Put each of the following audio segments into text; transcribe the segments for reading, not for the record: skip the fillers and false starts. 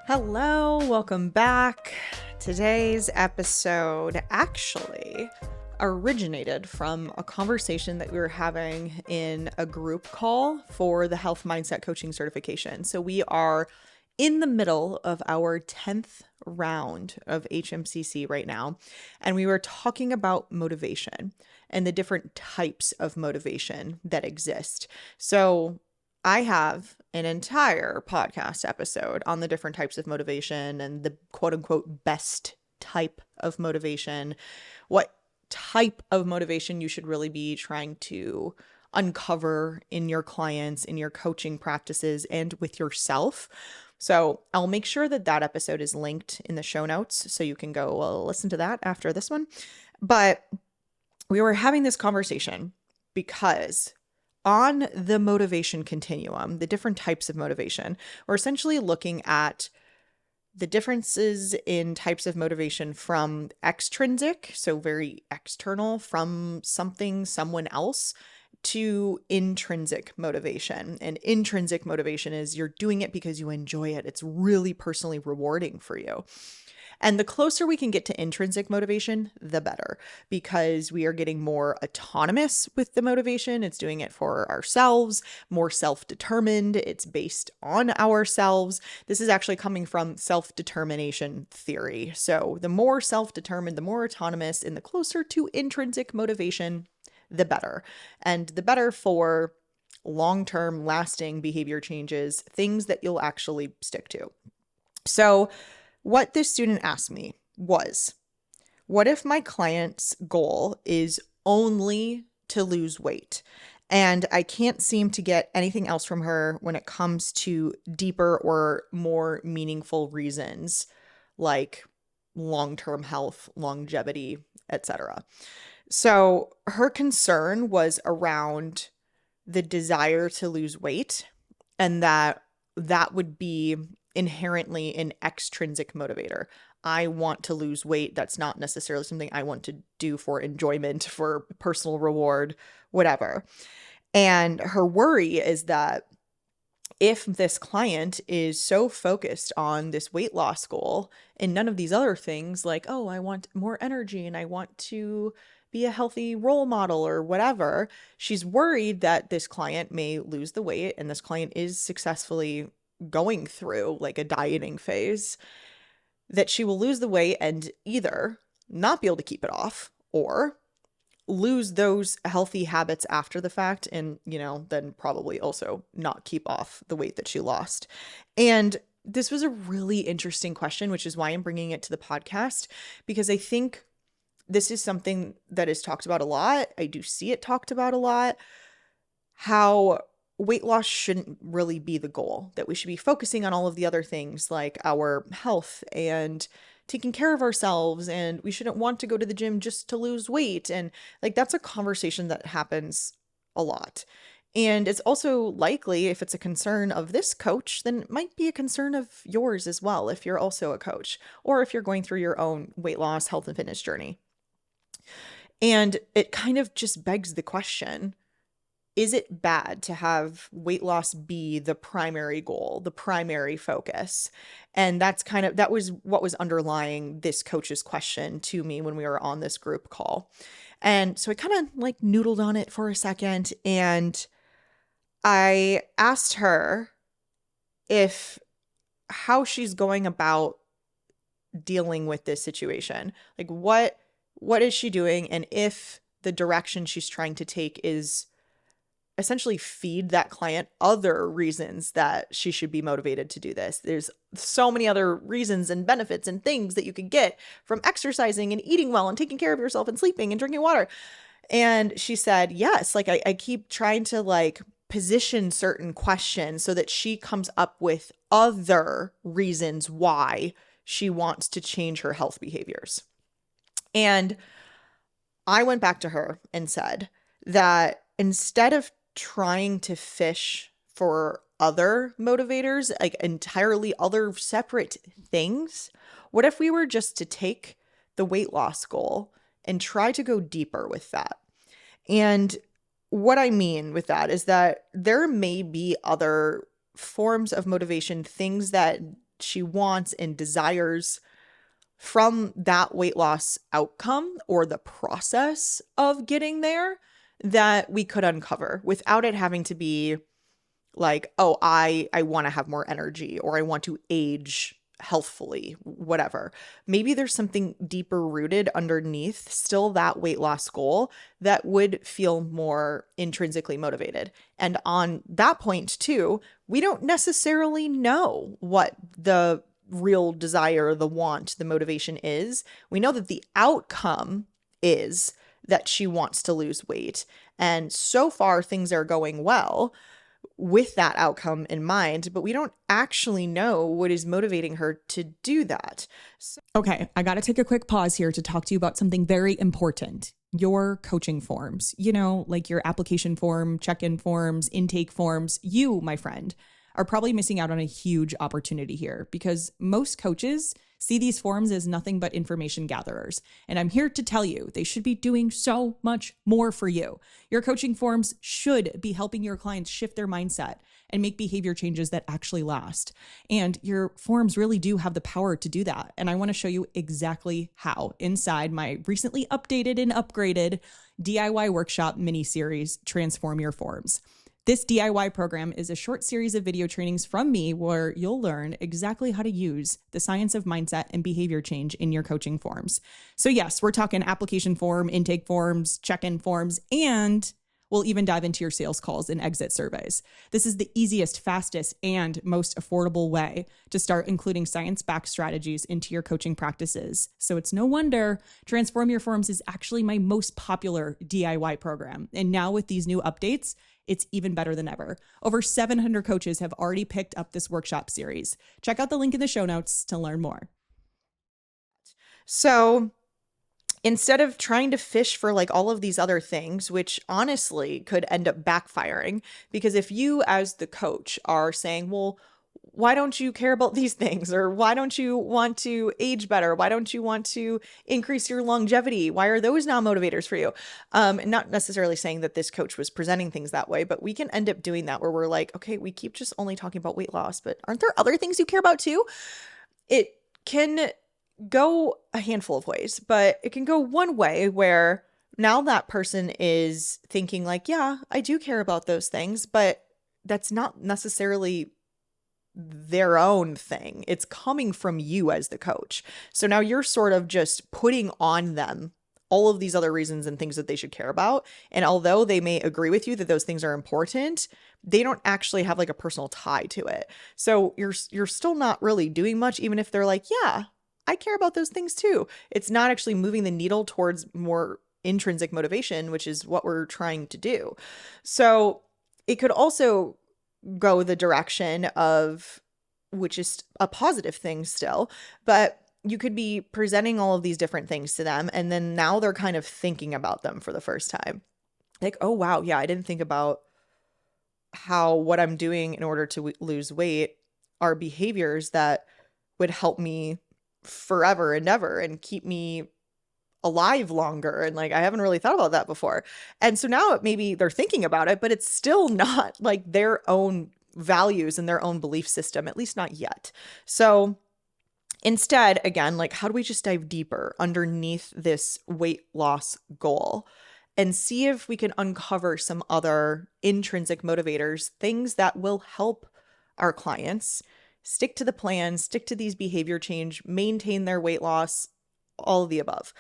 Hello, welcome back. Today's episode actually originated from a conversation that we were having in a group call for the health mindset coaching certification. So we are in the middle of our 10th round of HMCC right now, and we were talking about motivation and the different types of motivation that exist. So I have an entire podcast episode on the different types of motivation and the quote unquote best type of motivation, what type of motivation you should really be trying to uncover in your clients, in your coaching practices, and with yourself. So I'll make sure that that episode is linked in the show notes so you can go listen to that after this one. But we were having this conversation because on the motivation continuum, the different types of motivation, we're essentially looking at the differences in types of motivation from extrinsic, so very external, from something, someone else, to intrinsic motivation. And intrinsic motivation is you're doing it because you enjoy it. It's really personally rewarding for you. And the closer we can get to intrinsic motivation, the better, because we are getting more autonomous with the motivation. It's doing it for ourselves, more self-determined. It's based on ourselves. This is actually coming from self-determination theory. So the more self-determined, the more autonomous, and the closer to intrinsic motivation, the better. And the better for long-term lasting behavior changes, things that you'll actually stick to. So what this student asked me was, what if my client's goal is only to lose weight and I can't seem to get anything else from her when it comes to deeper or more meaningful reasons like long-term health, longevity, etc. So her concern was around the desire to lose weight and that would be inherently an extrinsic motivator. I want to lose weight. That's not necessarily something I want to do for enjoyment, for personal reward, whatever. And her worry is that if this client is so focused on this weight loss goal and none of these other things like, oh, I want more energy and I want to be a healthy role model or whatever, she's worried that this client may lose the weight, and this client is successfully going through like a dieting phase, that she will lose the weight and either not be able to keep it off or lose those healthy habits after the fact and, then probably also not keep off the weight that she lost. And this was a really interesting question, which is why I'm bringing it to the podcast, because I think this is something that is talked about a lot. I do see it talked about a lot, how weight loss shouldn't really be the goal, that we should be focusing on all of the other things like our health and taking care of ourselves, and we shouldn't want to go to the gym just to lose weight. And like, that's a conversation that happens a lot. And it's also likely, if it's a concern of this coach, then it might be a concern of yours as well, if you're also a coach, or if you're going through your own weight loss, health, and fitness journey. And it kind of just begs the question, is it bad to have weight loss be the primary goal, the primary focus? And that was what was underlying this coach's question to me when we were on this group call. And so I kind of like noodled on it for a second, and I asked her how she's going about dealing with this situation. Like what is she doing? And if the direction she's trying to take is essentially feed that client other reasons that she should be motivated to do this. There's so many other reasons and benefits and things that you could get from exercising and eating well and taking care of yourself and sleeping and drinking water. And she said, yes, like I keep trying to like position certain questions so that she comes up with other reasons why she wants to change her health behaviors. And I went back to her and said that instead of trying to fish for other motivators, like entirely other separate things, what if we were just to take the weight loss goal and try to go deeper with that? And what I mean with that is that there may be other forms of motivation, things that she wants and desires from that weight loss outcome or the process of getting there that we could uncover without it having to be like, oh, I want to have more energy or I want to age healthfully, whatever. Maybe there's something deeper rooted underneath still that weight loss goal that would feel more intrinsically motivated. And on that point too, we don't necessarily know what the real desire, the want, the motivation is. We know that the outcome is that she wants to lose weight. And so far things are going well with that outcome in mind, but we don't actually know what is motivating her to do that. Okay, I got to take a quick pause here to talk to you about something very important. Your coaching forms, like your application form, check-in forms, intake forms. You, my friend, are probably missing out on a huge opportunity here because most coaches see these forms as nothing but information gatherers. And I'm here to tell you, they should be doing so much more for you. Your coaching forms should be helping your clients shift their mindset and make behavior changes that actually last. And your forms really do have the power to do that. And I want to show you exactly how inside my recently updated and upgraded DIY workshop mini series, Transform Your Forms. This DIY program is a short series of video trainings from me where you'll learn exactly how to use the science of mindset and behavior change in your coaching forms. So yes, we're talking application form, intake forms, check-in forms, and we'll even dive into your sales calls and exit surveys. This is the easiest, fastest, and most affordable way to start including science-backed strategies into your coaching practices. So it's no wonder Transform Your Forms is actually my most popular DIY program. And now with these new updates, it's even better than ever. Over 700 coaches have already picked up this workshop series. Check out the link in the show notes to learn more. So instead of trying to fish for like all of these other things, which honestly could end up backfiring, because if you as the coach are saying, well, why don't you care about these things? Or why don't you want to age better? Why don't you want to increase your longevity? Why are those now motivators for you? Not necessarily saying that this coach was presenting things that way, but we can end up doing that where we're like, okay, we keep just only talking about weight loss, but aren't there other things you care about too? It can go a handful of ways, but it can go one way where now that person is thinking like, yeah, I do care about those things, but that's not necessarily their own thing. It's coming from you as the coach. So now you're sort of just putting on them all of these other reasons and things that they should care about. And although they may agree with you that those things are important, they don't actually have like a personal tie to it. So you're still not really doing much, even if they're like, yeah, I care about those things too. It's not actually moving the needle towards more intrinsic motivation, which is what we're trying to do. So it could also go the direction of, which is a positive thing still, but you could be presenting all of these different things to them. And then now they're kind of thinking about them for the first time. Like, oh, wow. Yeah, I didn't think about how what I'm doing in order to lose weight are behaviors that would help me forever and ever and keep me alive longer. And like, I haven't really thought about that before. And so now maybe they're thinking about it, but it's still not like their own values and their own belief system, at least not yet. So instead, again, like, how do we just dive deeper underneath this weight loss goal and see if we can uncover some other intrinsic motivators, things that will help our clients stick to the plan, stick to these behavior change, maintain their weight loss, all of the above.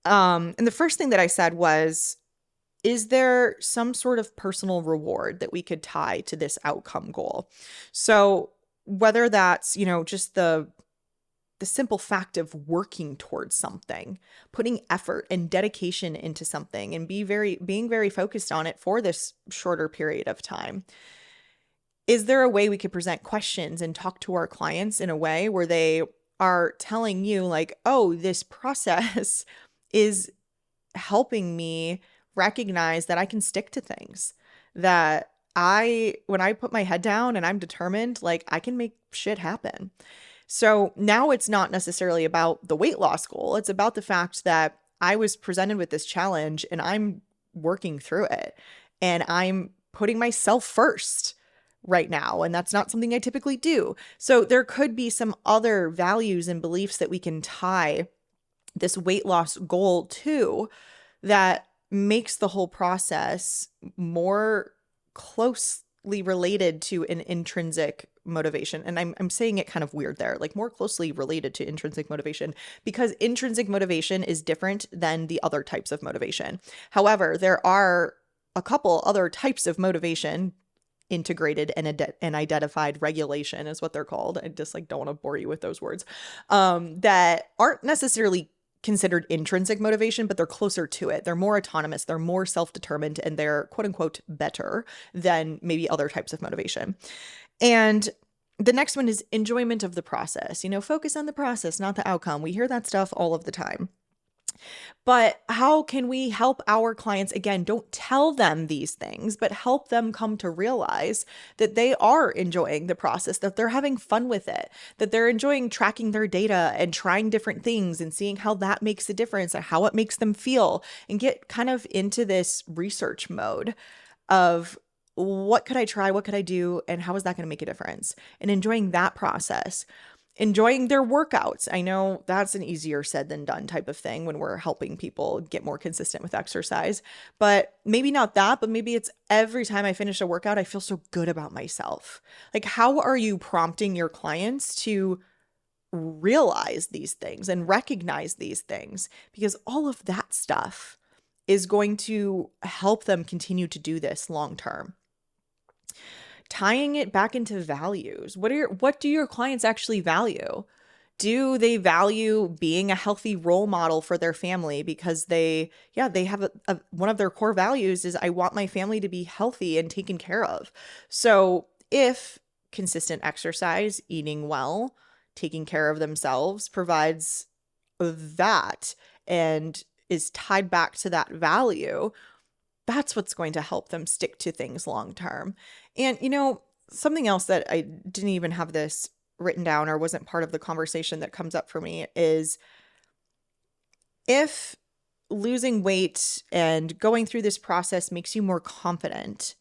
And the first thing that I said was, is there some sort of personal reward that we could tie to this outcome goal? So whether that's, just the simple fact of working towards something, putting effort and dedication into something and being very focused on it for this shorter period of time. Is there a way we could present questions and talk to our clients in a way where they are telling you like, oh, this process is helping me recognize that I can stick to things, that when I put my head down and I'm determined, like I can make shit happen. So now it's not necessarily about the weight loss goal. It's about the fact that I was presented with this challenge and I'm working through it and I'm putting myself first, right now, and that's not something I typically do. So there could be some other values and beliefs that we can tie this weight loss goal to that makes the whole process more closely related to an intrinsic motivation. And I'm saying it kind of weird there, like more closely related to intrinsic motivation, because intrinsic motivation is different than the other types of motivation. However, there are a couple other types of motivation, integrated and identified regulation is what they're called. I just don't want to bore you with those words, that aren't necessarily considered intrinsic motivation, but they're closer to it. They're more autonomous, they're more self-determined, and they're quote unquote better than maybe other types of motivation. And the next one is enjoyment of the process. Focus on the process, not the outcome. We hear that stuff all of the time. But how can we help our clients? Again, don't tell them these things, but help them come to realize that they are enjoying the process, that they're having fun with it, that they're enjoying tracking their data and trying different things and seeing how that makes a difference and how it makes them feel, and get kind of into this research mode of what could I try? What could I do? And how is that going to make a difference? And enjoying that process. Enjoying their workouts. I know that's an easier said than done type of thing when we're helping people get more consistent with exercise, but maybe not that, but maybe it's every time I finish a workout, I feel so good about myself. How are you prompting your clients to realize these things and recognize these things? Because all of that stuff is going to help them continue to do this long term. Tying it back into values. What do your clients actually value? Do they value being a healthy role model for their family because they have one of their core values is I want my family to be healthy and taken care of. So if consistent exercise, eating well, taking care of themselves provides that and is tied back to that value, that's what's going to help them stick to things long term. And, something else that I didn't even have this written down or wasn't part of the conversation that comes up for me is if losing weight and going through this process makes you more confident,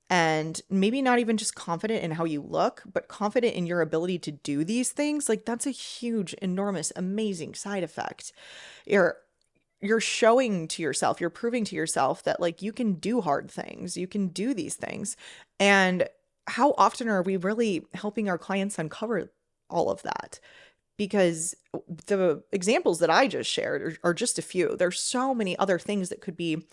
and maybe not even just confident in how you look, but confident in your ability to do these things, that's a huge, enormous, amazing side effect. You're showing to yourself, you're proving to yourself that you can do hard things, you can do these things. And how often are we really helping our clients uncover all of that? Because the examples that I just shared are just a few. There's so many other things that could be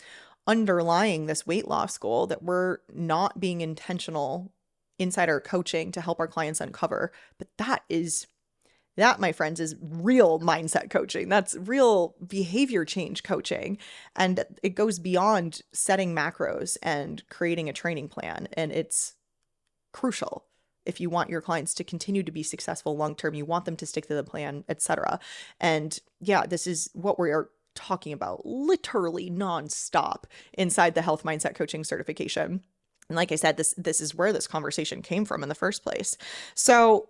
underlying this weight loss goal that we're not being intentional inside our coaching to help our clients uncover. But that, my friends, is real mindset coaching. That's real behavior change coaching. And it goes beyond setting macros and creating a training plan. And it's crucial if you want your clients to continue to be successful long-term, you want them to stick to the plan, etc. And this is what we are talking about literally nonstop inside the health mindset coaching certification. And like I said, this is where this conversation came from in the first place. So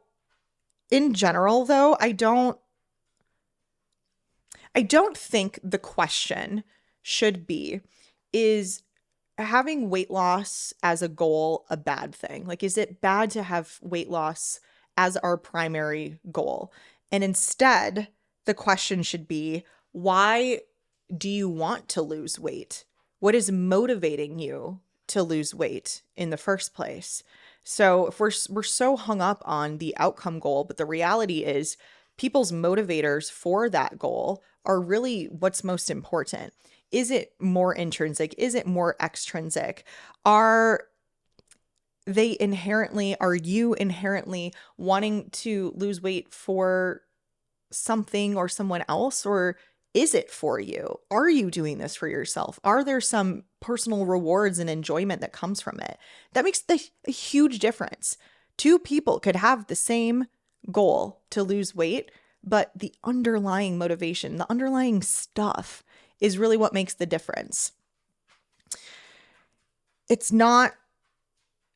in general, though, I don't think the question should be, is having weight loss as a goal a bad thing? Is it bad to have weight loss as our primary goal? And instead, the question should be, why do you want to lose weight? What is motivating you to lose weight in the first place? So if we're so hung up on the outcome goal, but the reality is people's motivators for that goal are really what's most important. Is it more intrinsic? Is it more extrinsic? Are you inherently wanting to lose weight for something or someone else? Or is it for you? Are you doing this for yourself? Are there some personal rewards and enjoyment that comes from it? That makes a huge difference. Two people could have the same goal to lose weight, but the underlying motivation, the underlying stuff is really what makes the difference. It's not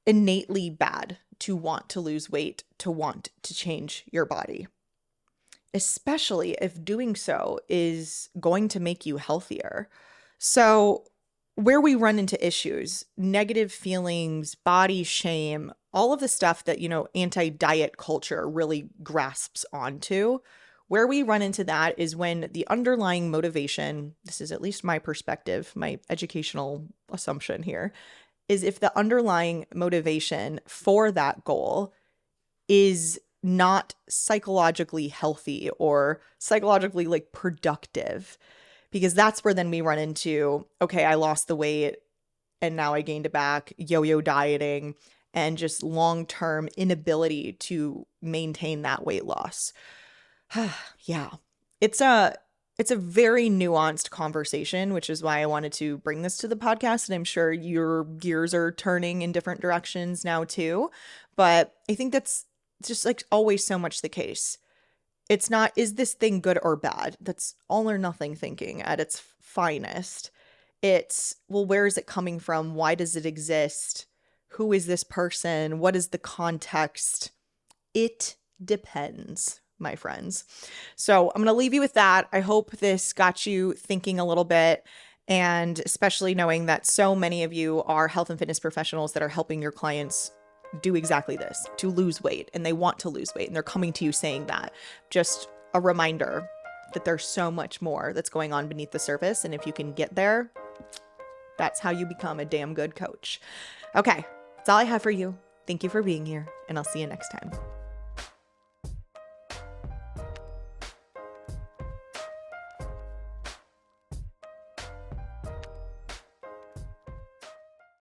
innately bad to want to lose weight, to want to change your body, especially if doing so is going to make you healthier. So where we run into issues, negative feelings, body shame, all of the stuff that, anti-diet culture really grasps onto. Where we run into that is when the underlying motivation, this is at least my perspective, my educational assumption here, is if the underlying motivation for that goal is not psychologically healthy or psychologically productive. Because that's where then we run into, okay, I lost the weight and now I gained it back, yo-yo dieting, and just long-term inability to maintain that weight loss. Yeah. It's a very nuanced conversation, which is why I wanted to bring this to the podcast. And I'm sure your gears are turning in different directions now too. But I think that's just always so much the case. It's not, is this thing good or bad? That's all or nothing thinking at its finest. It's, well, where is it coming from? Why does it exist? Who is this person? What is the context? It depends, my friends. So I'm going to leave you with that. I hope this got you thinking a little bit, and especially knowing that so many of you are health and fitness professionals that are helping your clients do exactly this, to lose weight, and they want to lose weight, and they're coming to you saying that. Just a reminder that there's so much more that's going on beneath the surface, and if you can get there, that's how you become a damn good coach. Okay, that's all I have for you. Thank you for being here, and I'll see you next time.